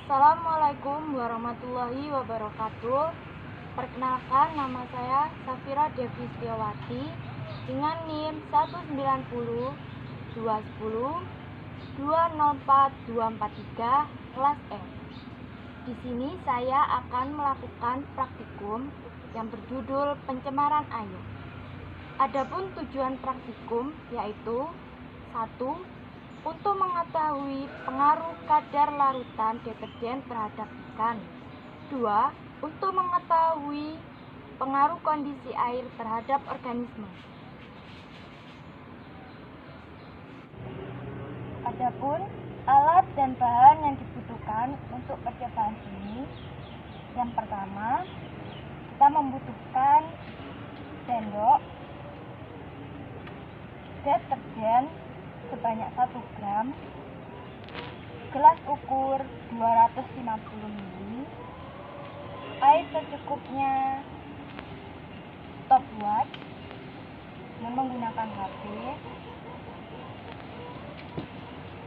Assalamualaikum warahmatullahi wabarakatuh. Perkenalkan, nama saya Safira Devi Setiawati dengan NIM 190 210 204 243 kelas F. Di sini saya akan melakukan praktikum yang berjudul pencemaran air. Adapun tujuan praktikum yaitu 1. Untuk mengetahui pengaruh kadar larutan deterjen terhadap ikan. 2. Untuk mengetahui pengaruh kondisi air terhadap organisme. Adapun alat dan bahan yang dibutuhkan untuk percobaan ini, yang pertama, kita membutuhkan sendok, deterjen sebanyak 1 gram, gelas ukur 250 ml, air secukupnya, stopwatch dengan menggunakan HP,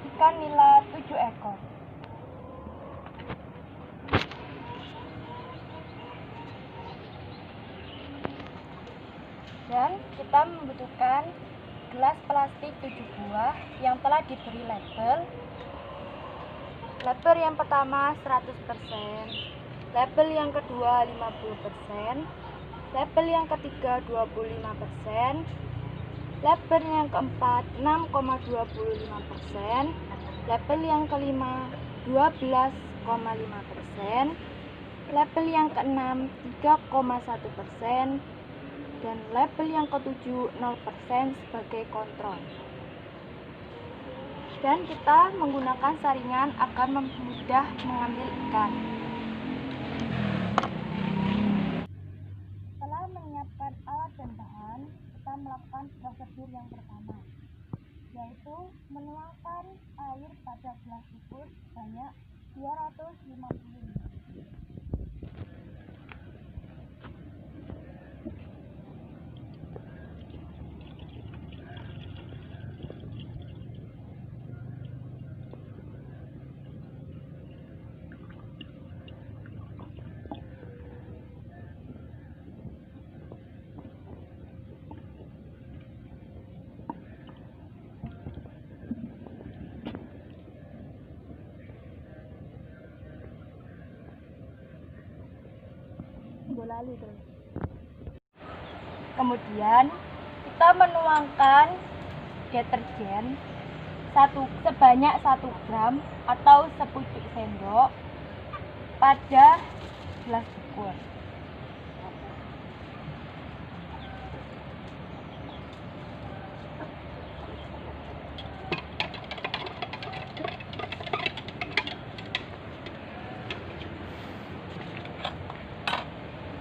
ikan nila 7 ekor. Dan kita membutuhkan gelas plastik 7 buah yang telah diberi label. Label yang pertama 100%, label yang kedua 50%, label yang ketiga 25%, label yang keempat 6,25%, label yang kelima 12,5%, label yang keenam 3,1%, dan label yang ketujuh 0% sebagai kontrol. Dan kita menggunakan saringan agar mudah mengambil ikan. Setelah menyiapkan alat dan bahan, kita melakukan prosedur yang pertama, yaitu menuangkan air pada gelas ukur sebanyak 250 ml. Kemudian kita menuangkan deterjen sebanyak 1 gram atau sepucuk sendok pada gelas ukur.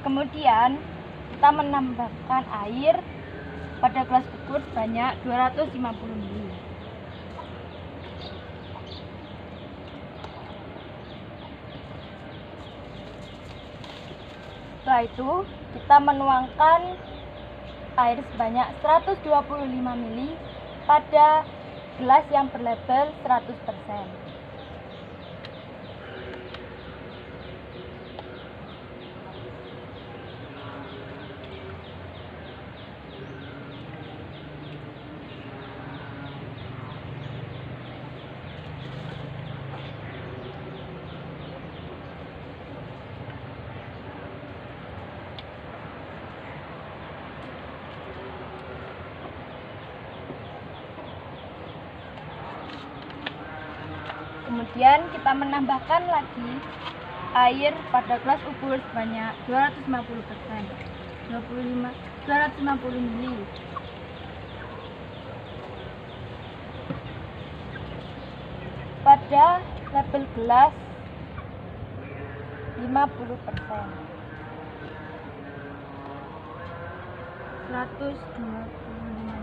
Kemudian kita menambahkan air pada gelas ukur sebanyak 250 ml. Setelah itu kita menuangkan air sebanyak 125 ml pada gelas yang berlabel 100%. Kemudian kita menambahkan lagi air pada gelas ukur sebanyak 250 ml. Pada label gelas 50%. 125 ml.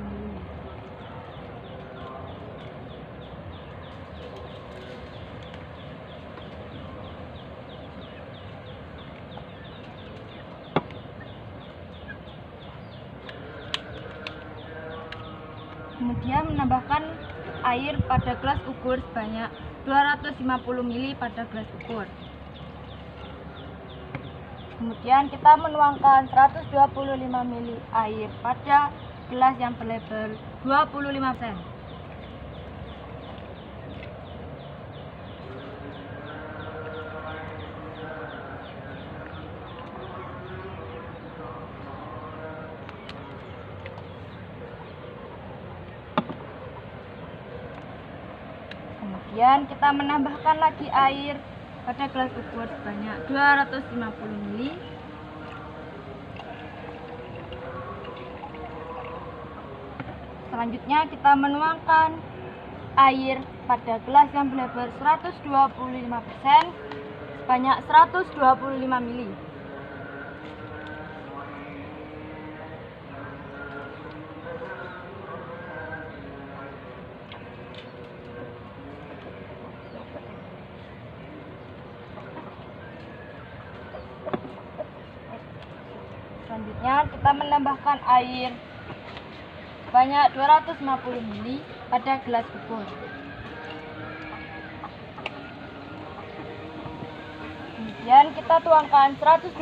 Kemudian menambahkan air pada gelas ukur sebanyak 250 ml pada gelas ukur. Kemudian kita menuangkan 125 ml air pada gelas yang berlebar 25%. Kemudian kita menambahkan lagi air pada gelas ukur sebanyak 250 ml. Selanjutnya kita menuangkan air pada gelas yang berlebar 125% sebanyak 125 ml. Selanjutnya kita menambahkan air sebanyak 250 ml pada gelas ukur. Kemudian kita tuangkan 125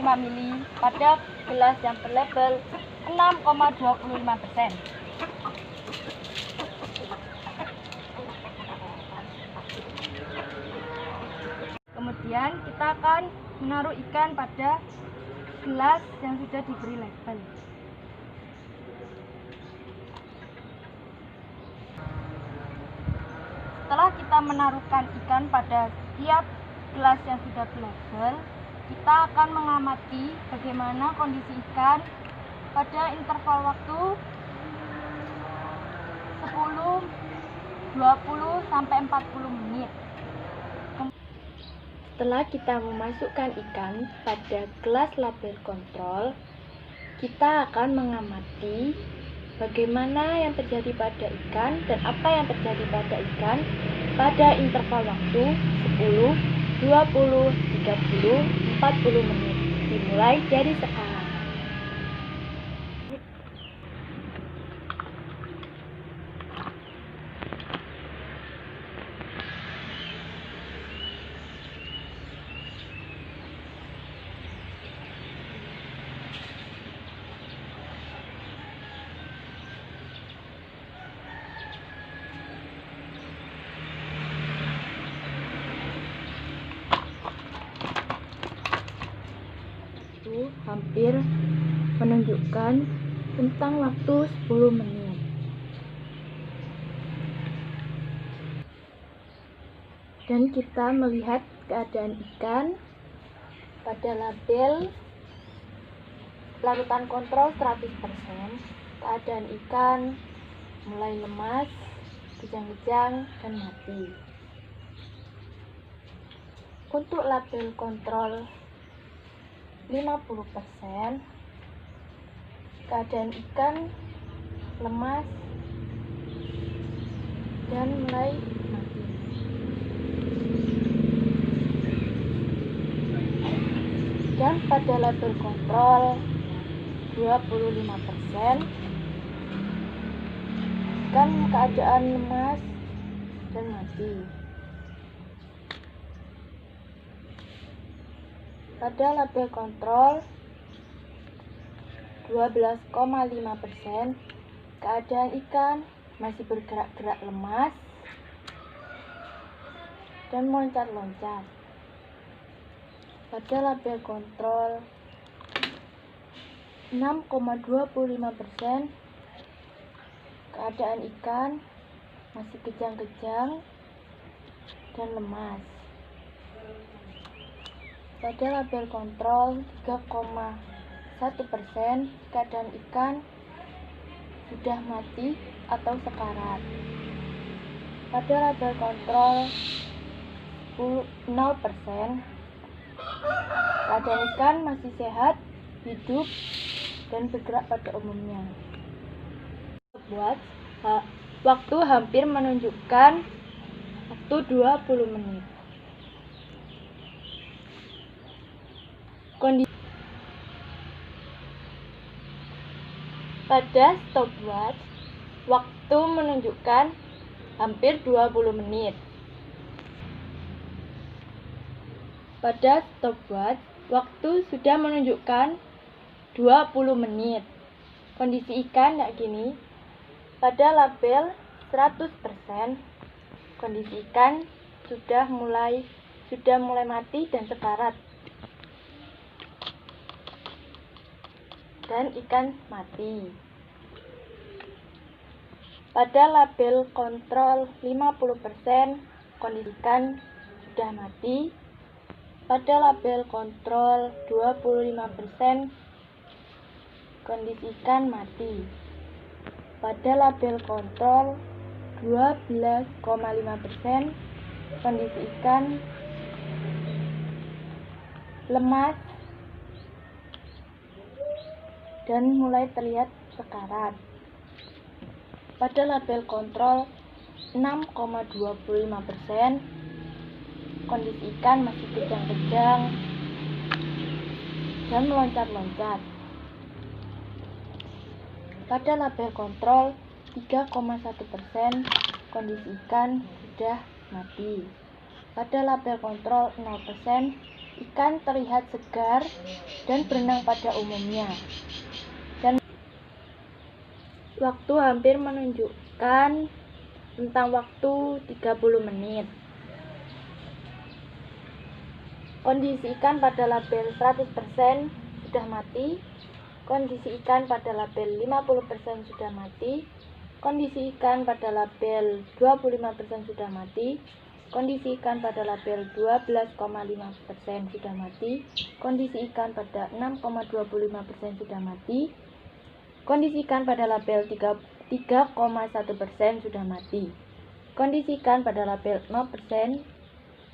ml pada gelas yang berlabel 6,25%. Kemudian kita akan menaruh ikan pada gelas yang sudah diberi label. Setelah kita menaruhkan ikan pada setiap gelas yang sudah berlabel, kita akan mengamati bagaimana kondisi ikan pada interval waktu 10, 20 sampai 40 menit. Setelah kita memasukkan ikan pada gelas label kontrol, kita akan mengamati bagaimana yang terjadi pada ikan dan apa yang terjadi pada ikan pada interval waktu 10, 20, 30, 40 menit dimulai dari sekarang. Hampir menunjukkan tentang waktu 10 menit. Dan kita melihat keadaan ikan pada label larutan kontrol 100%. Keadaan ikan mulai lemas, kejang-kejang, dan mati. Untuk label kontrol 50%, keadaan ikan lemas dan mulai mati. Dan pada label kontrol 25%, ikan keadaan lemas dan mati. Pada label kontrol 12,5%, keadaan ikan masih bergerak-gerak lemas dan loncat-loncat. Pada label kontrol 6,25%, keadaan ikan masih kejang-kejang dan lemas. Pada label kontrol 3,1%, keadaan ikan sudah mati atau sekarat. Pada label kontrol 0%, keadaan ikan masih sehat, hidup, dan bergerak pada umumnya. Waktu hampir menunjukkan waktu 20 menit. Kondisi pada stopwatch, waktu menunjukkan hampir 20 menit. Pada stopwatch, waktu sudah menunjukkan 20 menit. Kondisi ikan kayak gini. Pada label 100%, kondisi ikan sudah mulai mati dan sekarat. Dan ikan mati. Pada label kontrol 50%, kondisi ikan sudah mati. Pada label kontrol 25%, kondisi ikan mati. Pada label kontrol 12,5%, kondisi ikan lemas dan mulai terlihat sekarat. Pada label kontrol 6,25%, kondisi ikan masih kejang-kejang dan meloncat-loncat. Pada label kontrol 3,1%, kondisi ikan sudah mati. Pada label kontrol 0%, ikan terlihat segar dan berenang pada umumnya. Dan waktu hampir menunjukkan tentang waktu 30 menit. Kondisi ikan pada label 100% sudah mati. Kondisi ikan pada label 50% sudah mati. Kondisi ikan pada label 25% sudah mati. Kondisi ikan pada label 12,5% sudah mati. Kondisi ikan pada 6,25% sudah mati. Kondisi ikan pada label 3,1% sudah mati. Kondisi ikan pada label 0%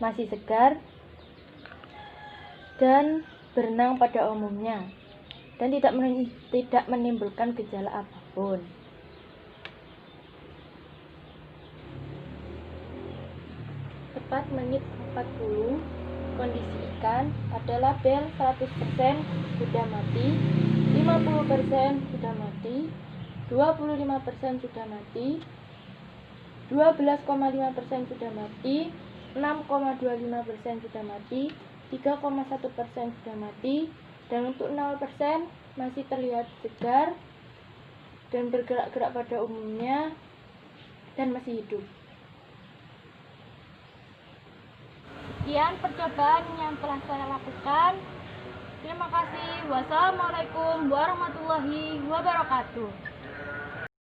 masih segar dan berenang pada umumnya dan tidak menimbulkan gejala apapun. Tepat menit 40, kondisi ikan pada label 100% sudah mati, 50% sudah mati, 25% sudah mati, 12,5% sudah mati, 6,25% sudah mati, 3,1% sudah mati, dan untuk 0% masih terlihat segar dan bergerak-gerak pada umumnya dan masih hidup. Sekian percobaan yang telah saya lakukan. Terima kasih. Wassalamualaikum warahmatullahi wabarakatuh.